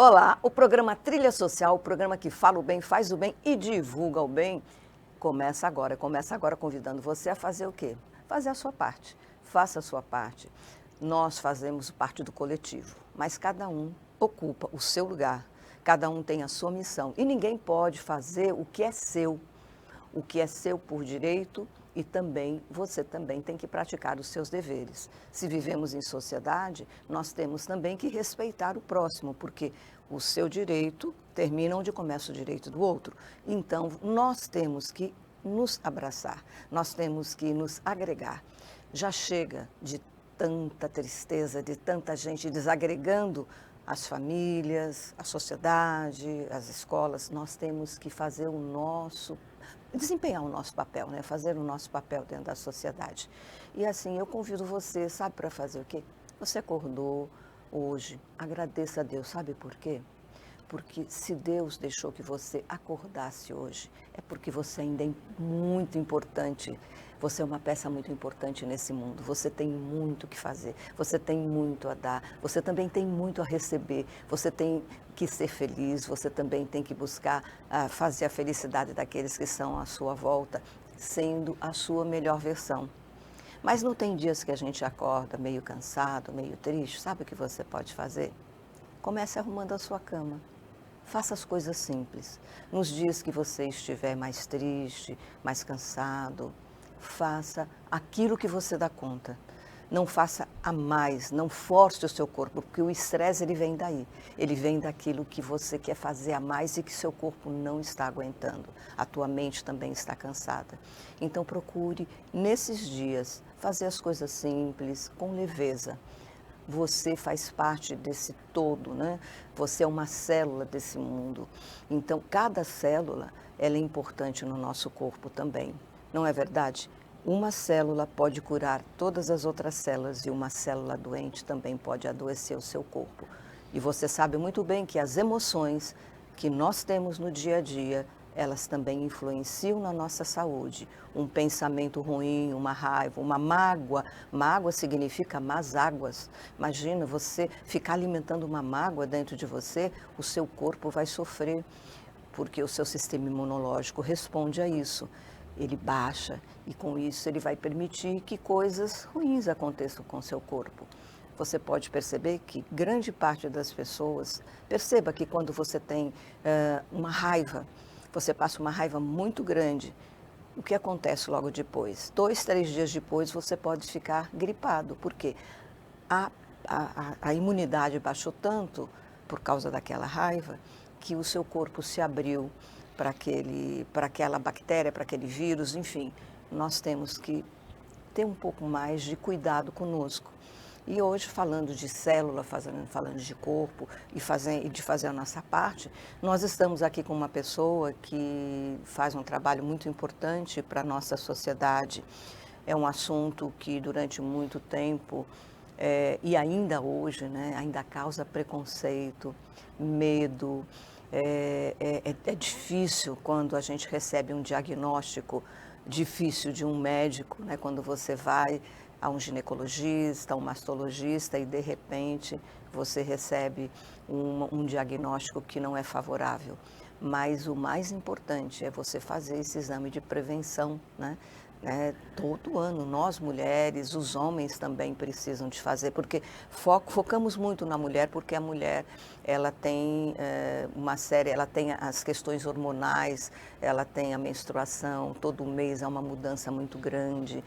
Olá, o programa Trilha Social, o programa que fala o bem, faz o bem e divulga o bem, começa agora. Começa agora convidando você a fazer o quê? Fazer a sua parte. Faça a sua parte. Nós fazemos parte do coletivo, mas cada um ocupa o seu lugar. Cada um tem a sua missão e ninguém pode fazer o que é seu por direito e também você também tem que praticar os seus deveres. Se vivemos em sociedade, nós temos também que respeitar o próximo, porque o seu direito termina onde começa o direito do outro. Então, nós temos que nos abraçar, nós temos que nos agregar. Já chega de tanta tristeza, de tanta gente desagregando as famílias, a sociedade, as escolas. Nós temos que fazer o nosso desempenhar o nosso papel, né? Fazer o nosso papel dentro da sociedade. E assim, eu convido você, sabe, para fazer o quê? Você acordou hoje, agradeça a Deus, sabe por quê? Porque se Deus deixou que você acordasse hoje, é porque você ainda é muito importante. Você é uma peça muito importante nesse mundo. Você tem muito o que fazer. Você tem muito a dar. Você também tem muito a receber. Você tem que ser feliz. Você também tem que buscar fazer a felicidade daqueles que são à sua volta, sendo a sua melhor versão. Mas não tem dias que a gente acorda meio cansado, meio triste. Sabe o que você pode fazer? Comece arrumando a sua cama. Faça as coisas simples. Nos dias que você estiver mais triste, mais cansado, faça aquilo que você dá conta. Não faça a mais, não force o seu corpo, porque o estresse ele vem daí. Ele vem daquilo que você quer fazer a mais e que seu corpo não está aguentando. A tua mente também está cansada. Então procure, nesses dias, fazer as coisas simples, com leveza. Você faz parte desse todo, né? Você é uma célula desse mundo. Então, cada célula, ela é importante no nosso corpo também. Não é verdade? Uma célula pode curar todas as outras células e uma célula doente também pode adoecer o seu corpo. E você sabe muito bem que as emoções que nós temos no dia a dia, elas também influenciam na nossa saúde. Um pensamento ruim, uma raiva, uma mágoa. Mágoa significa más águas. Imagina você ficar alimentando uma mágoa dentro de você, o seu corpo vai sofrer, porque o seu sistema imunológico responde a isso. Ele baixa e com isso ele vai permitir que coisas ruins aconteçam com o seu corpo. Você pode perceber que grande parte das pessoas, perceba que quando você tem uma raiva, você passa uma raiva muito grande, o que acontece logo depois? 2, 3 dias depois você pode ficar gripado, porque a, a imunidade baixou tanto por causa daquela raiva que o seu corpo se abriu para aquela bactéria, para aquele vírus, enfim. Nós temos que ter um pouco mais de cuidado conosco. E hoje, falando de célula, falando de corpo e de fazer a nossa parte, nós estamos aqui com uma pessoa que faz um trabalho muito importante para a nossa sociedade. É um assunto que durante muito tempo, e ainda hoje, né, ainda causa preconceito, medo. É difícil quando a gente recebe um diagnóstico difícil de um médico, né, quando você vai a um ginecologista, a um mastologista e de repente você recebe um diagnóstico que não é favorável. Mas o mais importante é você fazer esse exame de prevenção, né? Todo ano, nós mulheres, os homens também precisam de fazer, porque focamos muito na mulher, porque a mulher, ela tem ela tem as questões hormonais, ela tem a menstruação, todo mês há uma mudança muito grande,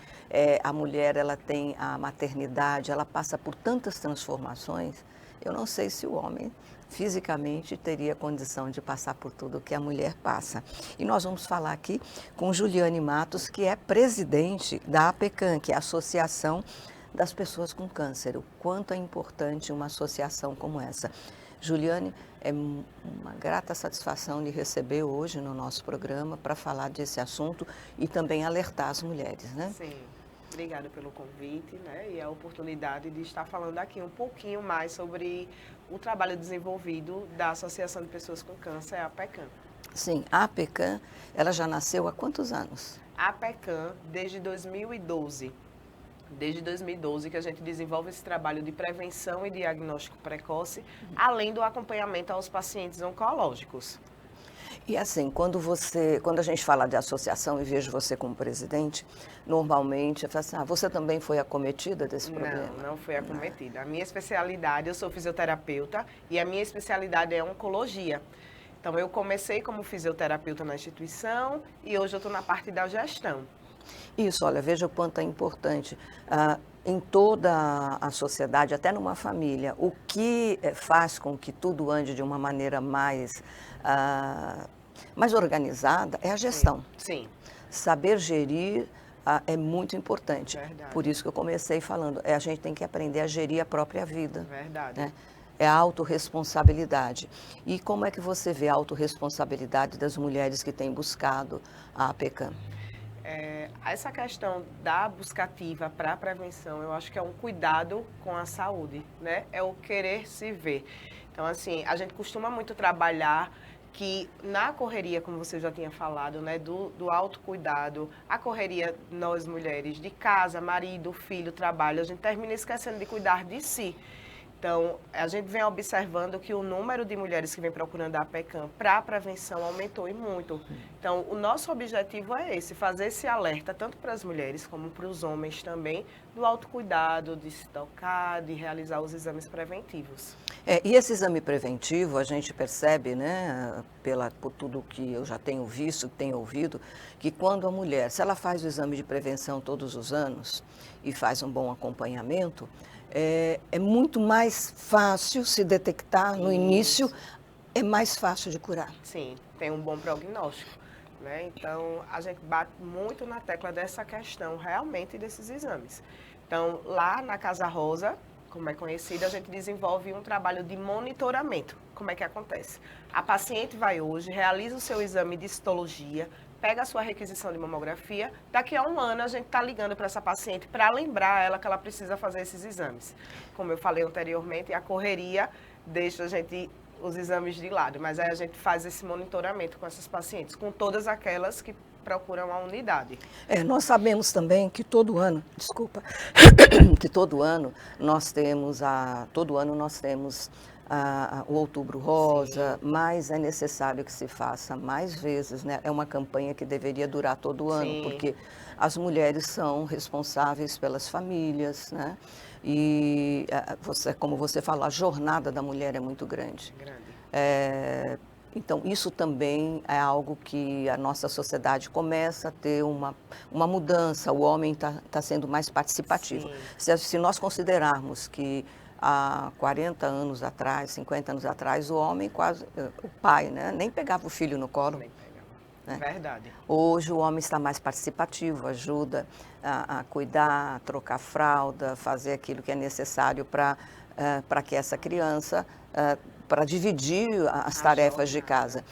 a mulher, ela tem a maternidade, ela passa por tantas transformações, eu não sei se o homem fisicamente teria condição de passar por tudo que a mulher passa. E nós vamos falar aqui com Juliane Matos, que é presidente da APECAM, que é a Associação das Pessoas com Câncer. O quanto é importante uma associação como essa. Juliane, é uma grata satisfação lhe receber hoje no nosso programa para falar desse assunto e também alertar as mulheres, né? Sim. Obrigada pelo convite, né, e a oportunidade de estar falando aqui um pouquinho mais sobre o trabalho desenvolvido da Associação de Pessoas com Câncer, a APECAM. Sim, a APECAM, ela já nasceu há quantos anos? A APECAM, desde 2012, desde 2012 que a gente desenvolve esse trabalho de prevenção e diagnóstico precoce, além do acompanhamento aos pacientes oncológicos. E assim, quando a gente fala de associação e vejo você como presidente, normalmente eu falo assim, você também foi acometida desse problema? Não foi acometida. A minha especialidade, eu sou fisioterapeuta e a minha especialidade é oncologia. Então, eu comecei como fisioterapeuta na instituição e hoje eu estou na parte da gestão. Isso, olha, veja o quanto é importante. Em toda a sociedade, até numa família, o que faz com que tudo ande de uma maneira mais organizada é a gestão. Sim. Saber gerir é muito importante. Verdade. Por isso que eu comecei falando, a gente tem que aprender a gerir a própria vida. Verdade. Né? É a autorresponsabilidade. E como é que você vê a autorresponsabilidade das mulheres que têm buscado a APECAM? Essa questão da buscativa para a prevenção, eu acho que é um cuidado com a saúde, né? É o querer se ver. Então, assim, a gente costuma muito trabalhar que na correria, como você já tinha falado, né, do autocuidado, a correria, nós mulheres, de casa, marido, filho, trabalho, a gente termina esquecendo de cuidar de si. Então, a gente vem observando que o número de mulheres que vem procurando a APECAM para a prevenção aumentou e muito. Então, o nosso objetivo é esse, fazer esse alerta, tanto para as mulheres como para os homens também, do autocuidado, de se tocar, de realizar os exames preventivos. E esse exame preventivo, a gente percebe, né, por tudo que eu já tenho visto, tenho ouvido, que quando a mulher, se ela faz o exame de prevenção todos os anos e faz um bom acompanhamento, é muito mais fácil se detectar no início, é mais fácil de curar. Sim, tem um bom prognóstico, né? Então, a gente bate muito na tecla dessa questão, realmente, desses exames. Então, lá na Casa Rosa, como é conhecida, a gente desenvolve um trabalho de monitoramento. Como é que acontece? A paciente vai hoje, realiza o seu exame de histologia, pega a sua requisição de mamografia, daqui a um ano a gente está ligando para essa paciente para lembrar ela que ela precisa fazer esses exames. Como eu falei anteriormente, a correria deixa os exames de lado, mas aí a gente faz esse monitoramento com essas pacientes, com todas aquelas que procuram a unidade. Nós sabemos também que todo ano, que todo ano nós temos o Outubro Rosa, sim, mas é necessário que se faça mais vezes, né? É uma campanha que deveria durar todo ano, sim, porque as mulheres são responsáveis pelas famílias, né? E, como você falou, a jornada da mulher é muito grande. Então, isso também é algo que a nossa sociedade começa a ter uma mudança, o homem está sendo mais participativo. Se nós considerarmos que há 40 anos atrás, 50 anos atrás, o homem o pai, né, nem pegava o filho no colo. Nem pegava. Né? Verdade. Hoje o homem está mais participativo, ajuda a cuidar, a trocar fralda, fazer aquilo que é necessário para que essa criança, para dividir as tarefas de casa.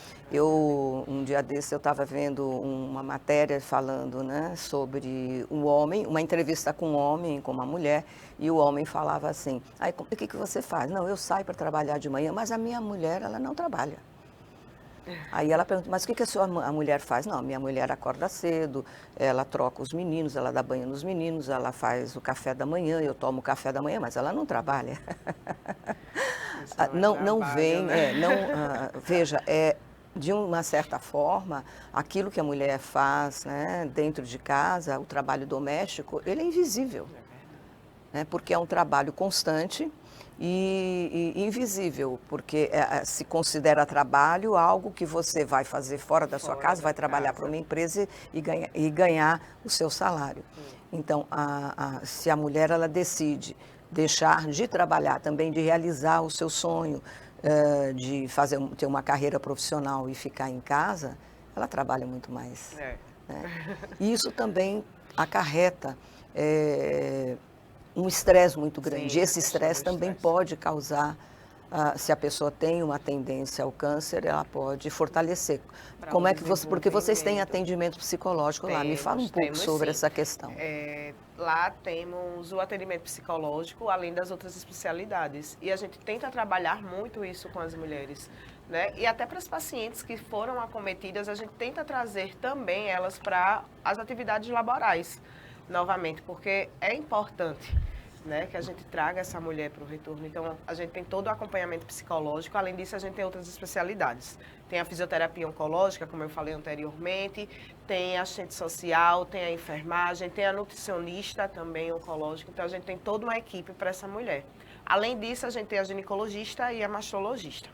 Um dia desse, eu estava vendo uma matéria falando, né, sobre um homem, uma entrevista com um homem, com uma mulher, e o homem falava assim, o que você faz? Não, eu saio para trabalhar de manhã, mas a minha mulher, ela não trabalha. Aí ela pergunta, mas o que a mulher faz? Não, minha mulher acorda cedo, ela troca os meninos, ela dá banho nos meninos, ela faz o café da manhã, eu tomo o café da manhã, mas ela não trabalha. Não vem, né? Veja, de uma certa forma, aquilo que a mulher faz, né, dentro de casa, o trabalho doméstico, ele é invisível, né, porque é um trabalho constante e invisível, porque se considera trabalho algo que você vai fazer fora da sua casa, vai trabalhar para uma empresa e ganhar o seu salário. Então, se a mulher ela decide deixar de trabalhar, também de realizar o seu sonho, de ter uma carreira profissional e ficar em casa, ela trabalha muito mais. Né? E isso também acarreta um estresse muito grande. Sim, esse estresse também pode causar, se a pessoa tem uma tendência ao câncer, ela pode fortalecer. Como é que porque vocês têm atendimento psicológico lá? Me fala um pouco sobre essa questão. Lá temos o atendimento psicológico, além das outras especialidades. E a gente tenta trabalhar muito isso com as mulheres, né? E até para as pacientes que foram acometidas, a gente tenta trazer também elas para as atividades laborais. novamente, porque é importante, né, que a gente traga essa mulher para o retorno. Então, a gente tem todo o acompanhamento psicológico, além disso, a gente tem outras especialidades. Tem a fisioterapia oncológica, como eu falei anteriormente, tem a assistente social, tem a enfermagem, tem a nutricionista também oncológica. Então, a gente tem toda uma equipe para essa mulher. Além disso, a gente tem a ginecologista e a mastologista.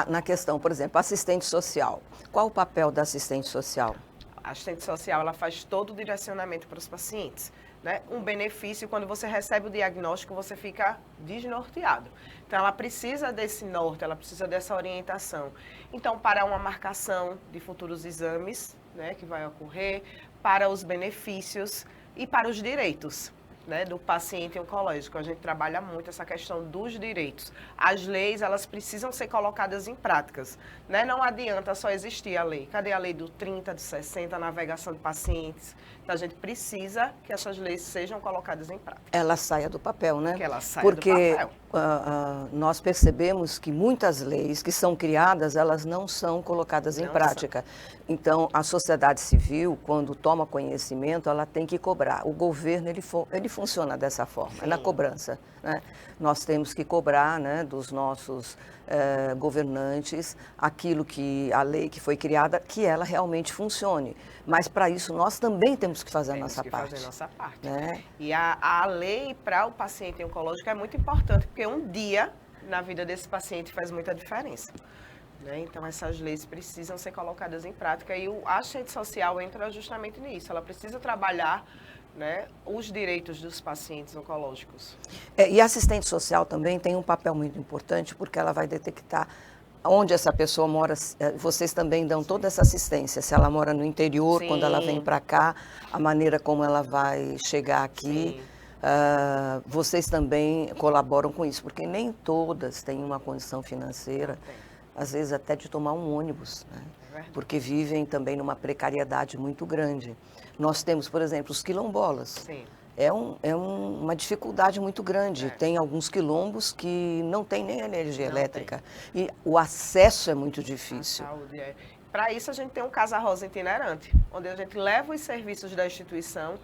Na questão, por exemplo, assistente social. Qual o papel da assistente social? A assistente social, ela faz todo o direcionamento para os pacientes. Né? Um benefício, quando você recebe o diagnóstico, você fica desnorteado. Então, ela precisa desse norte, ela precisa dessa orientação. Então, para uma marcação de futuros exames, né, que vai ocorrer, para os benefícios e para os direitos, né, do paciente oncológico. A gente trabalha muito essa questão dos direitos. As leis, elas precisam ser colocadas em práticas. Né? Não adianta só existir a lei. Cadê a lei do 30, do 60, a navegação de pacientes? Então, a gente precisa que essas leis sejam colocadas em prática. Ela saia do papel, né? Que ela saia Porque do papel. Nós percebemos que muitas leis que são criadas, elas não são colocadas em prática. Então, a sociedade civil, quando toma conhecimento, ela tem que cobrar. O governo, ele funciona dessa forma, na cobrança. Né? Nós temos que cobrar, né, dos nossos governantes aquilo que a lei que foi criada, que ela realmente funcione. Mas, para isso, nós também temos que fazer a nossa parte. Fazer a nossa parte. Né? E a lei para o paciente oncológico é muito importante, porque um dia na vida desse paciente faz muita diferença. Né? Então, essas leis precisam ser colocadas em prática e a assistente social entra justamente nisso. Ela precisa trabalhar, né, os direitos dos pacientes oncológicos. E a assistente social também tem um papel muito importante, porque ela vai detectar onde essa pessoa mora. Vocês também dão toda essa assistência. Se ela mora no interior, quando ela vem para cá, a maneira como ela vai chegar aqui. Vocês também colaboram com isso, porque nem todas têm uma condição financeira, às vezes até de tomar um ônibus, né? Porque vivem também numa precariedade muito grande. Nós temos, por exemplo, os quilombolas. Sim. É uma dificuldade muito grande. Tem alguns quilombos que não tem nem energia elétrica. E o acesso é muito difícil. Para isso, a gente tem um Casa Rosa itinerante, onde a gente leva os serviços da instituição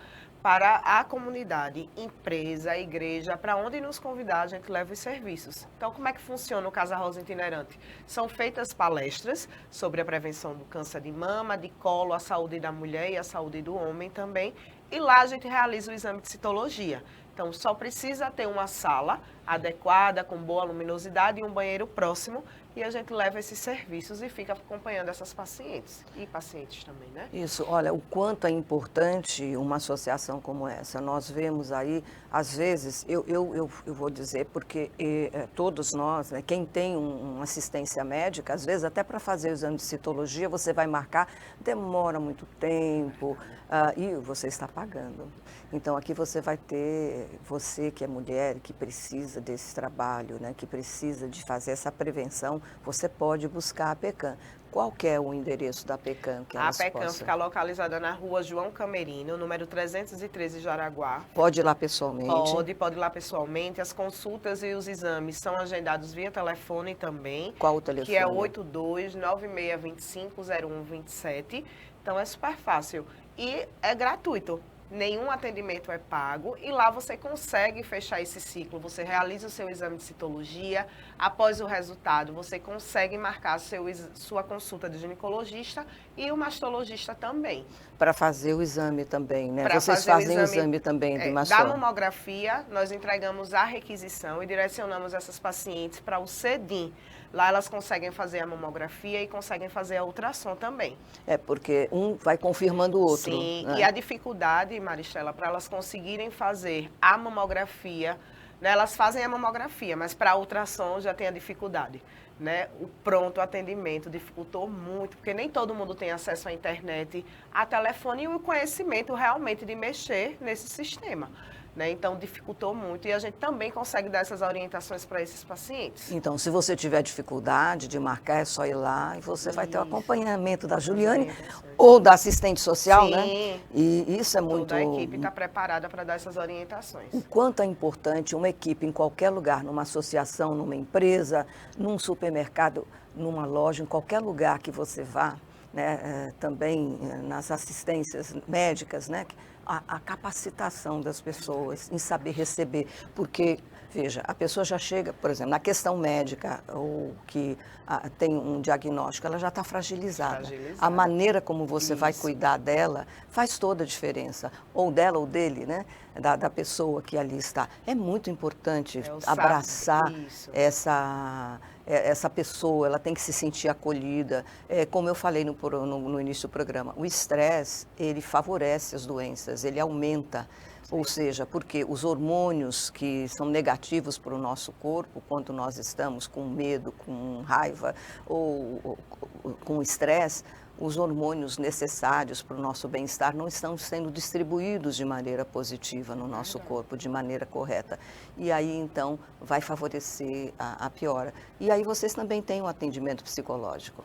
para a comunidade, empresa, igreja, para onde nos convidar, a gente leva os serviços. Então, como é que funciona o Casa Rosa itinerante? São feitas palestras sobre a prevenção do câncer de mama, de colo, a saúde da mulher e a saúde do homem também. E lá a gente realiza o exame de citologia. Então, só precisa ter uma sala adequada, com boa luminosidade e um banheiro próximo. E a gente leva esses serviços e fica acompanhando essas pacientes. E pacientes também, né? Isso. Olha, o quanto é importante uma associação como essa. Nós vemos aí, às vezes, eu vou dizer, porque todos nós, né, quem tem uma assistência médica, às vezes até para fazer o exame de citologia, você vai marcar, demora muito tempo e você está pagando. Então, aqui você vai ter, você que é mulher, que precisa desse trabalho, né, que precisa de fazer essa prevenção, você pode buscar a PECAM. Qual que é o endereço da PECAM? A PECAM fica localizada na rua João Camerino, número 313, Jaraguá. Pode ir lá pessoalmente? Pode ir lá pessoalmente. As consultas e os exames são agendados via telefone também. Qual o telefone? Que é 82-9625-0127. Então, é super fácil. E é gratuito. Nenhum atendimento é pago e lá você consegue fechar esse ciclo. Você realiza o seu exame de citologia, após o resultado você consegue marcar sua consulta de ginecologista e o mastologista também. Para fazer o exame também, né? Vocês fazem o exame também do mastol? Da mamografia, nós entregamos a requisição e direcionamos essas pacientes para o CEDIM. Lá elas conseguem fazer a mamografia e conseguem fazer a ultrassom também. Porque um vai confirmando o outro. Sim, né? E a dificuldade, Maristela, para elas conseguirem fazer a mamografia, né, elas fazem a mamografia, mas para a ultrassom já tem a dificuldade. Né? O pronto atendimento dificultou muito, porque nem todo mundo tem acesso à internet, a telefone e o conhecimento realmente de mexer nesse sistema. Né? Então, dificultou muito e a gente também consegue dar essas orientações para esses pacientes. Então, se você tiver dificuldade de marcar, é só ir lá e você vai ter o acompanhamento da Juliane ou da assistente social, né? E isso é muito... Toda a equipe está preparada para dar essas orientações. O quanto é importante uma equipe em qualquer lugar, numa associação, numa empresa, num supermercado, numa loja, em qualquer lugar que você vá, né, também nas assistências médicas, né, a capacitação das pessoas em saber receber, porque, veja, a pessoa já chega, por exemplo, na questão médica, ou que tem um diagnóstico, ela já está fragilizada. A maneira como você vai cuidar dela faz toda a diferença, ou dela ou dele, né, da pessoa que ali está. É muito importante abraçar essa pessoa, ela tem que se sentir acolhida. Como eu falei no início do programa, o estresse, ele favorece as doenças, ele aumenta. Ou seja, porque os hormônios que são negativos para o nosso corpo, quando nós estamos com medo, com raiva ou com estresse, os hormônios necessários para o nosso bem-estar não estão sendo distribuídos de maneira positiva no nosso corpo, de maneira correta. E aí, então, vai favorecer a piora. E aí vocês também têm um atendimento psicológico.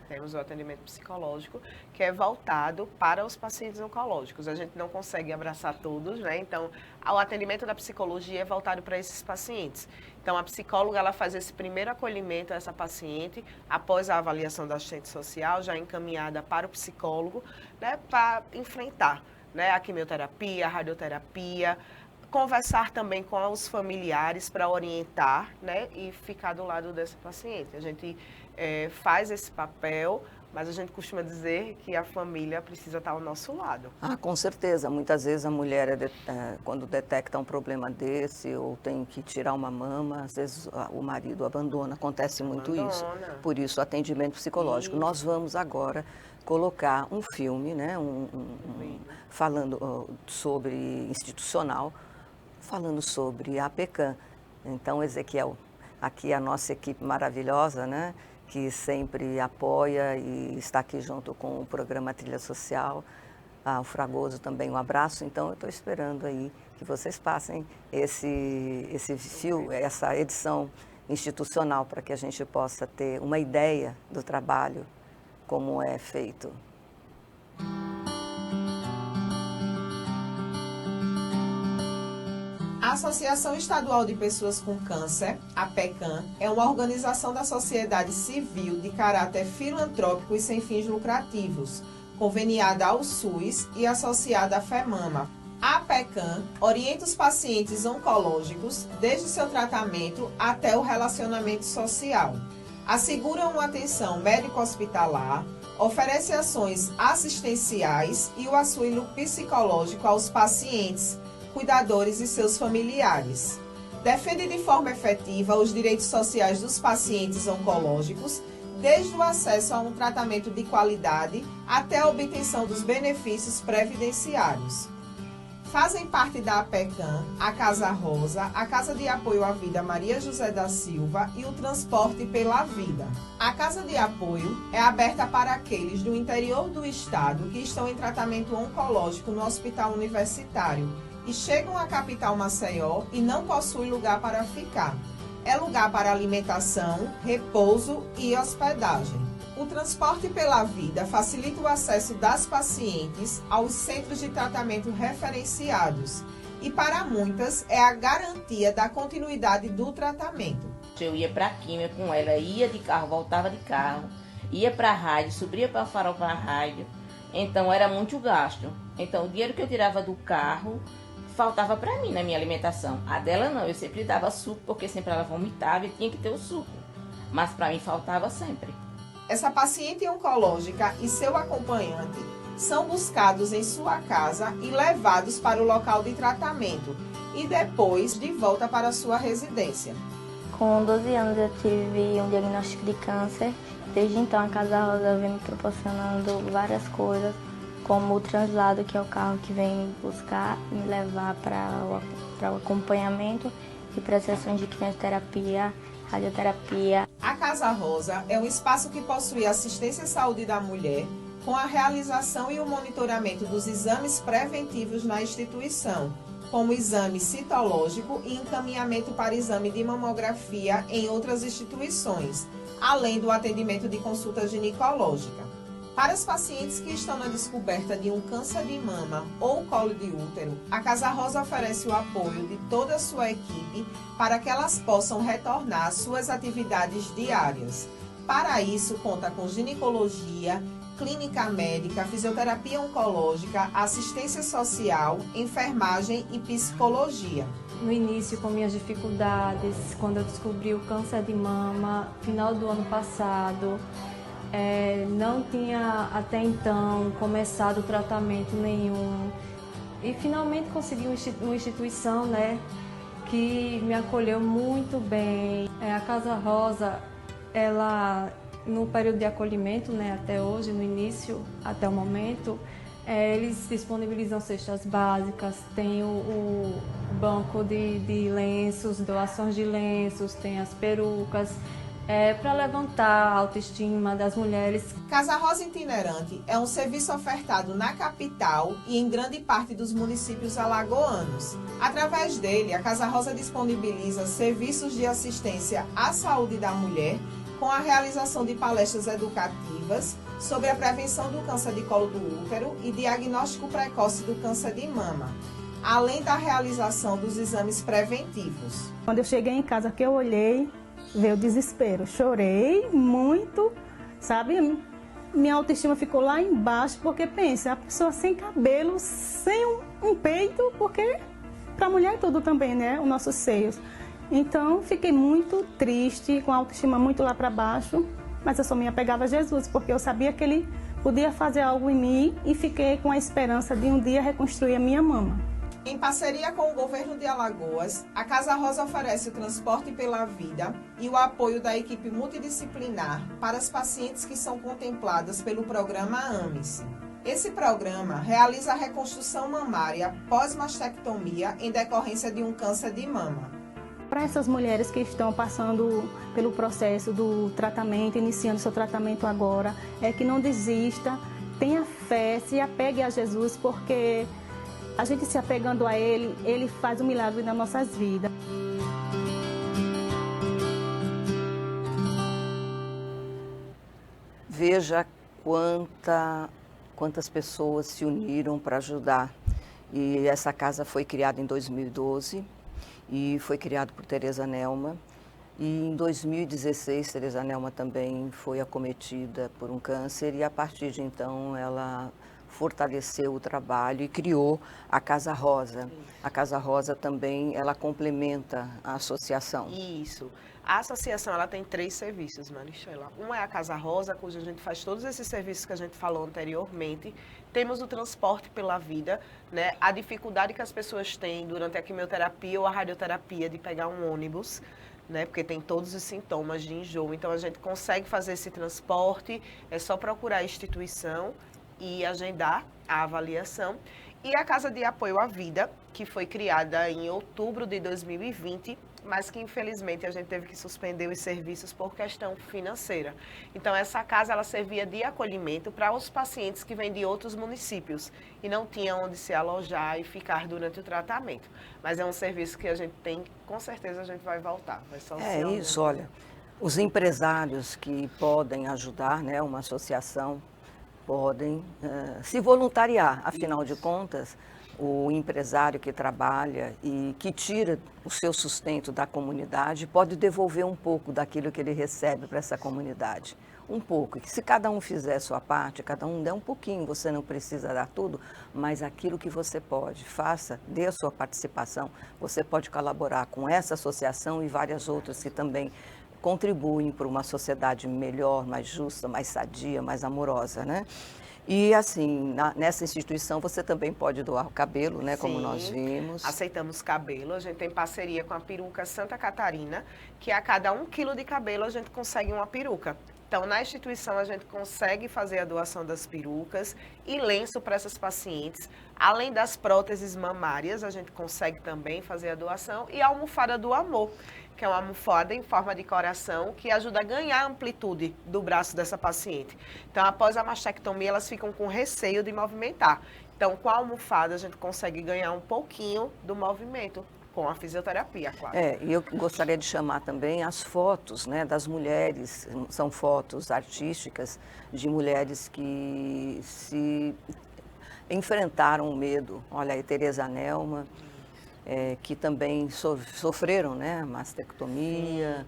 Temos o atendimento psicológico, que é voltado para os pacientes oncológicos. A gente não consegue abraçar todos, né? Então, o atendimento da psicologia é voltado para esses pacientes. Então, a psicóloga, ela faz esse primeiro acolhimento a essa paciente, após a avaliação da assistente social, já encaminhada para o psicólogo, né? Para enfrentar, né? A quimioterapia, a radioterapia, conversar também com os familiares para orientar, né? E ficar do lado dessa paciente. A gente faz esse papel, mas a gente costuma dizer que a família precisa estar ao nosso lado. Com certeza. Muitas vezes a mulher, quando detecta um problema desse ou tem que tirar uma mama, às vezes o marido abandona. Acontece muito isso. Por isso, atendimento psicológico. Isso. Nós vamos agora colocar um filme, né, falando sobre institucional, falando sobre a PECAM. Então, Ezequiel, aqui a nossa equipe maravilhosa, né, que sempre apoia e está aqui junto com o programa Trilha Social. O Fragoso também, um abraço. Então, eu estou esperando aí que vocês passem essa edição institucional para que a gente possa ter uma ideia do trabalho, como é feito. A Associação Estadual de Pessoas com Câncer, a PECAM, é uma organização da sociedade civil de caráter filantrópico e sem fins lucrativos, conveniada ao SUS e associada à FEMAMA. A PECAM orienta os pacientes oncológicos desde seu tratamento até o relacionamento social. Assegura uma atenção médico-hospitalar, oferece ações assistenciais e o auxílio psicológico aos pacientes, cuidadores e seus familiares. Defende de forma efetiva os direitos sociais dos pacientes oncológicos, desde o acesso a um tratamento de qualidade até a obtenção dos benefícios previdenciários. Fazem parte da APECAM a Casa Rosa, a Casa de Apoio à Vida Maria José da Silva e o Transporte pela Vida. A Casa de Apoio é aberta para aqueles do interior do estado que estão em tratamento oncológico no Hospital Universitário e chegam à capital Maceió e não possuem lugar para ficar. É lugar para alimentação, repouso e hospedagem. O Transporte pela Vida facilita o acesso das pacientes aos centros de tratamento referenciados e, para muitas, é a garantia da continuidade do tratamento. Eu ia para a química com ela, ia de carro, voltava de carro, ia para a rádio, subia para o farol para a rádio, então era muito gasto. Então o dinheiro que eu tirava do carro faltava para mim na minha alimentação. A dela não, eu sempre dava suco, porque sempre ela vomitava e tinha que ter o suco, mas para mim faltava sempre. Essa paciente oncológica e seu acompanhante são buscados em sua casa e levados para o local de tratamento e depois de volta para sua residência. Com 12 anos eu tive um diagnóstico de câncer. Desde então a Casa Rosa vem me proporcionando várias coisas, como o translado, que é o carro que vem me buscar e me levar para o acompanhamento e para as sessões de quimioterapia, radioterapia. A Casa Rosa é um espaço que possui assistência à saúde da mulher, com a realização e o monitoramento dos exames preventivos na instituição, como exame citológico e encaminhamento para exame de mamografia em outras instituições, além do atendimento de consulta ginecológica. Para os pacientes que estão na descoberta de um câncer de mama ou colo de útero, a Casa Rosa oferece o apoio de toda a sua equipe para que elas possam retornar às suas atividades diárias. Para isso, conta com ginecologia, clínica médica, fisioterapia oncológica, assistência social, enfermagem e psicologia. No início, com minhas dificuldades, quando eu descobri o câncer de mama, final do ano passado, não tinha até então começado tratamento nenhum. E finalmente consegui uma instituição, né, que me acolheu muito bem. A Casa Rosa, ela, no período de acolhimento, né, até hoje, no início, até o momento, eles disponibilizam cestas básicas, tem o banco de lenços, doações de lenços, tem as perucas, para levantar a autoestima das mulheres. Casa Rosa Itinerante é um serviço ofertado na capital e em grande parte dos municípios alagoanos. Através dele, a Casa Rosa disponibiliza serviços de assistência à saúde da mulher, com a realização de palestras educativas sobre a prevenção do câncer de colo do útero e diagnóstico precoce do câncer de mama, além da realização dos exames preventivos. Quando eu cheguei em casa, que eu olhei, veio o desespero. Chorei muito, sabe? Minha autoestima ficou lá embaixo, porque pensa, a pessoa sem cabelo, sem um peito, porque para a mulher é tudo também, né? Os nossos seios. Então, fiquei muito triste, com a autoestima muito lá para baixo, mas eu só me apegava a Jesus, porque eu sabia que Ele podia fazer algo em mim e fiquei com a esperança de um dia reconstruir a minha mama. Em parceria com o governo de Alagoas, a Casa Rosa oferece o transporte pela vida e o apoio da equipe multidisciplinar para as pacientes que são contempladas pelo programa AME-se. Esse programa realiza a reconstrução mamária pós-mastectomia em decorrência de um câncer de mama. Para essas mulheres que estão passando pelo processo do tratamento, iniciando seu tratamento agora, é que não desista, tenha fé, se apegue a Jesus, porque a gente se apegando a Ele, Ele faz um milagre nas nossas vidas. Veja quantas pessoas se uniram para ajudar. E essa casa foi criada em 2012 e foi criada por Teresa Nelma. E em 2016, Teresa Nelma também foi acometida por um câncer e a partir de então ela fortaleceu o trabalho e criou a Casa Rosa. A Casa Rosa também, ela complementa a associação. Isso. A associação, ela tem 3 serviços, Maristela. Uma é a Casa Rosa, cuja a gente faz todos esses serviços que a gente falou anteriormente. Temos o transporte pela vida, né? A dificuldade que as pessoas têm durante a quimioterapia ou a radioterapia de pegar um ônibus, né? Porque tem todos os sintomas de enjoo. Então, a gente consegue fazer esse transporte, é só procurar a instituição e agendar a avaliação. E a Casa de Apoio à Vida, que foi criada em outubro de 2020, mas que infelizmente a gente teve que suspender os serviços por questão financeira. Então essa casa ela servia de acolhimento para os pacientes que vêm de outros municípios e não tinham onde se alojar e ficar durante o tratamento. Mas é um serviço que a gente tem, com certeza a gente vai voltar. Vai só É isso, olha, os empresários que podem ajudar, né, uma associação, podem se voluntariar, afinal de contas, o empresário que trabalha e que tira o seu sustento da comunidade pode devolver um pouco daquilo que ele recebe para essa comunidade. Um pouco. E se cada um fizer a sua parte, cada um der um pouquinho, você não precisa dar tudo, mas aquilo que você pode, faça, dê a sua participação. Você pode colaborar com essa associação e várias outras que também contribuem para uma sociedade melhor, mais justa, mais sadia, mais amorosa, né? E assim, nessa instituição você também pode doar o cabelo, né? Sim, como nós vimos. Aceitamos cabelo, a gente tem parceria com a Peruca Santa Catarina, que a cada 1 quilo de cabelo a gente consegue uma peruca. Então, na instituição a gente consegue fazer a doação das perucas e lenço para essas pacientes. Além das próteses mamárias, a gente consegue também fazer a doação e a almofada do amor, que é uma almofada em forma de coração que ajuda a ganhar a amplitude do braço dessa paciente. Então, após a mastectomia, elas ficam com receio de movimentar. Então, com a almofada, a gente consegue ganhar um pouquinho do movimento, com a fisioterapia, claro. E eu gostaria de chamar também as fotos, né, das mulheres, são fotos artísticas de mulheres que se enfrentaram o medo. Olha aí, Teresa Nelma, que também sofreram, né, mastectomia,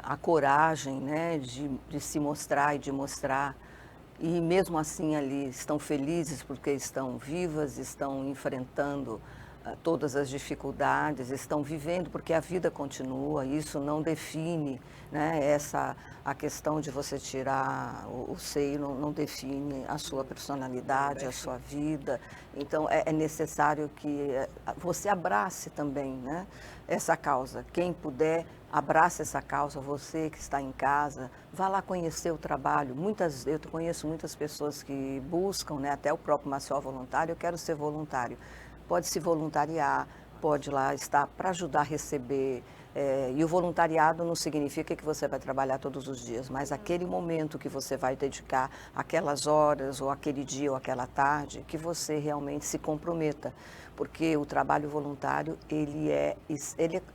a coragem, né, de se mostrar e de mostrar e mesmo assim ali estão felizes porque estão vivas, estão enfrentando todas as dificuldades, estão vivendo porque a vida continua, isso não define, né, a questão de você tirar o seio, não define a sua personalidade, a sua vida. Então é necessário que você abrace também, né, essa causa. Quem puder, abrace essa causa, você que está em casa, vá lá conhecer o trabalho. Eu conheço muitas pessoas que buscam, né, até o próprio Maceió Voluntário, eu quero ser voluntário. Pode se voluntariar, pode lá estar para ajudar a receber. E o voluntariado não significa que você vai trabalhar todos os dias, mas aquele momento que você vai dedicar, aquelas horas, ou aquele dia, ou aquela tarde, que você realmente se comprometa. Porque o trabalho voluntário, ele é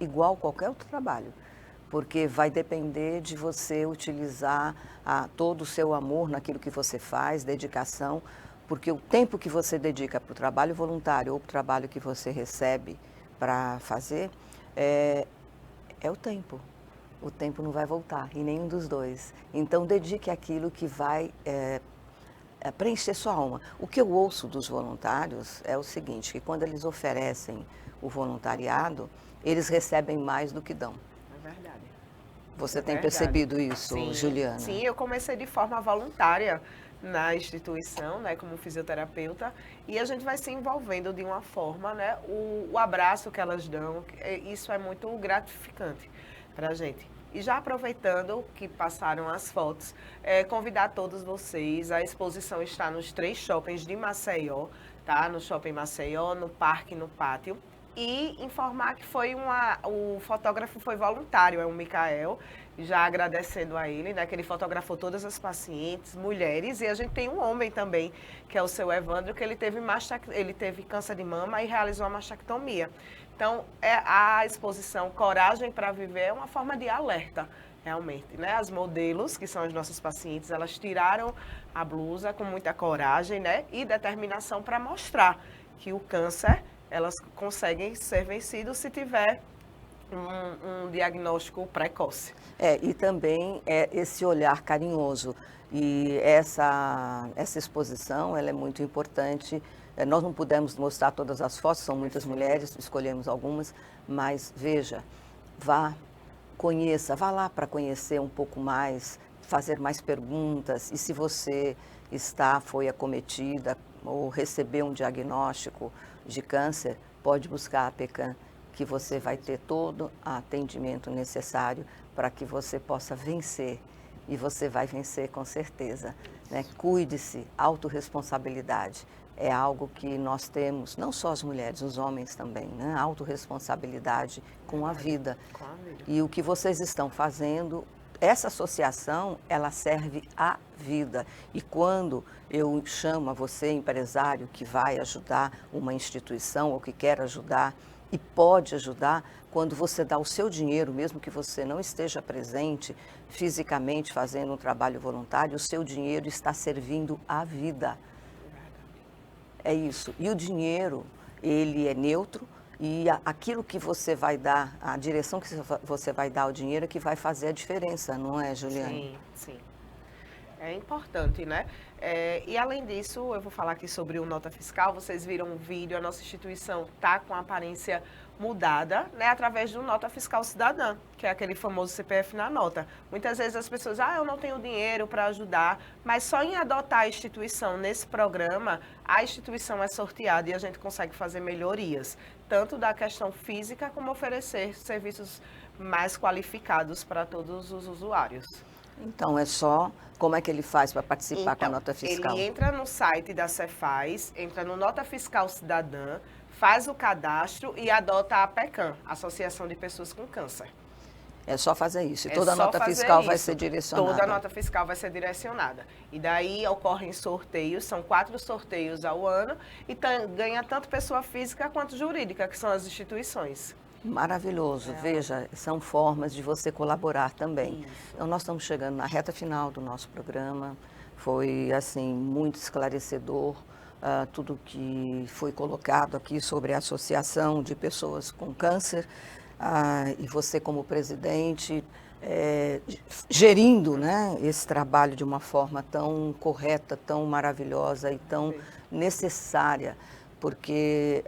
igual a qualquer outro trabalho. Porque vai depender de você utilizar todo o seu amor naquilo que você faz, dedicação, porque o tempo que você dedica para o trabalho voluntário ou para o trabalho que você recebe para fazer, é o tempo. O tempo não vai voltar, e nenhum dos dois. Então, dedique aquilo que vai preencher sua alma. O que eu ouço dos voluntários é o seguinte, que quando eles oferecem o voluntariado, eles recebem mais do que dão. É verdade. Você tem percebido isso, sim, Juliana? Sim, eu comecei de forma voluntária na instituição, né, como fisioterapeuta, e a gente vai se envolvendo de uma forma, né, o abraço que elas dão, isso é muito gratificante para a gente. E já aproveitando que passaram as fotos, convidar todos vocês, a exposição está nos 3 shoppings de Maceió, tá? No Shopping Maceió, no Parque, no Pátio. E informar que o fotógrafo foi voluntário, é o Micael, já agradecendo a ele, né, que ele fotografou todas as pacientes, mulheres, e a gente tem um homem também, que é o seu Evandro, que ele teve câncer de mama e realizou a mastectomia. Então, a exposição Coragem para Viver é uma forma de alerta, realmente, né? As modelos, que são as nossas pacientes, elas tiraram a blusa com muita coragem, né, e determinação para mostrar que o câncer, elas conseguem ser vencidas se tiver um diagnóstico precoce. E também esse olhar carinhoso. E essa exposição, ela é muito importante. Nós não pudemos mostrar todas as fotos, são muitas mulheres, escolhemos algumas, mas veja, conheça, vá lá para conhecer um pouco mais, fazer mais perguntas, e se você foi acometida ou recebeu um diagnóstico de câncer, pode buscar a PECAM, que você vai ter todo o atendimento necessário para que você possa vencer, e você vai vencer com certeza, né? Cuide-se, autorresponsabilidade é algo que nós temos, não só as mulheres, os homens também, né? Autorresponsabilidade com a vida. E o que vocês estão fazendo, essa associação, ela serve à vida. E quando eu chamo a você, empresário, que vai ajudar uma instituição ou que quer ajudar e pode ajudar, quando você dá o seu dinheiro, mesmo que você não esteja presente fisicamente fazendo um trabalho voluntário, o seu dinheiro está servindo à vida. É isso. E o dinheiro, ele é neutro, e aquilo que você vai dar, a direção que você vai dar ao dinheiro é que vai fazer a diferença, não é, Juliana? Sim, sim. É importante, né? E além disso, eu vou falar aqui sobre o Nota Fiscal. Vocês viram o vídeo, a nossa instituição está com a aparência mudada, né, através do Nota Fiscal Cidadã, que é aquele famoso CPF na nota. Muitas vezes as pessoas, eu não tenho dinheiro para ajudar, mas só em adotar a instituição nesse programa, a instituição é sorteada e a gente consegue fazer melhorias, tanto da questão física como oferecer serviços mais qualificados para todos os usuários. Então, como é que ele faz para participar com a nota fiscal? Ele entra no site da Cefaz, entra no Nota Fiscal Cidadã, faz o cadastro e adota a PECAM, Associação de Pessoas com Câncer. É só fazer isso. E toda a nota fiscal vai ser direcionada. Toda a nota fiscal vai ser direcionada. E daí ocorrem sorteios, são 4 sorteios ao ano, e ganha tanto pessoa física quanto jurídica, que são as instituições. Maravilhoso. Veja, são formas de você colaborar também. Isso. Então, nós estamos chegando na reta final do nosso programa. Foi, assim, muito esclarecedor tudo que foi colocado aqui sobre a Associação de Pessoas com Câncer. E você, como presidente, gerindo, né, esse trabalho de uma forma tão correta, tão maravilhosa e tão necessária, porque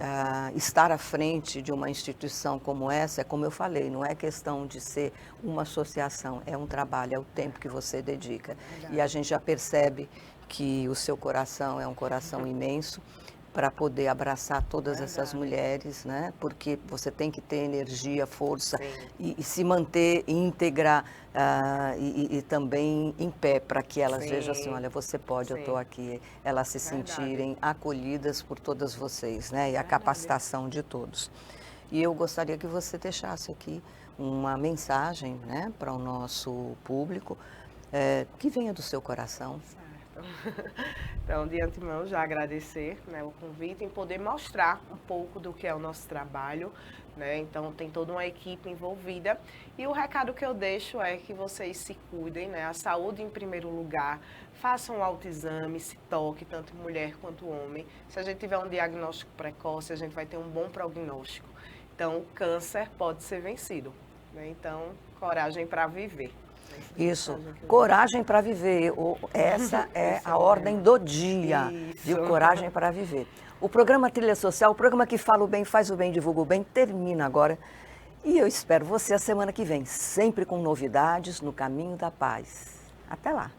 estar à frente de uma instituição como essa, é como eu falei, não é questão de ser uma associação, é um trabalho, é o tempo que você dedica. E a gente já percebe que o seu coração é um coração imenso para poder abraçar todas essas mulheres, né? Porque você tem que ter energia, força e se manter íntegra e também em pé para que elas vejam assim, olha, você pode, eu estou aqui, elas se sentirem acolhidas por todas vocês, né? E a capacitação de todos. E eu gostaria que você deixasse aqui uma mensagem, né, para o nosso público que venha do seu coração. Então, de antemão, já agradecer, né, o convite em poder mostrar um pouco do que é o nosso trabalho, né? Então, tem toda uma equipe envolvida. E o recado que eu deixo é que vocês se cuidem, né? A saúde em primeiro lugar, façam um autoexame, se toque, tanto mulher quanto homem. Se a gente tiver um diagnóstico precoce, a gente vai ter um bom prognóstico. Então, o câncer pode ser vencido, né? Então, coragem para viver. Isso, coragem para viver. Essa é a ordem do dia, viu? Coragem para viver. O programa Trilha Social, o programa que fala o bem, faz o bem, divulga o bem, termina agora. E eu espero você a semana que vem, sempre com novidades no caminho da paz. Até lá.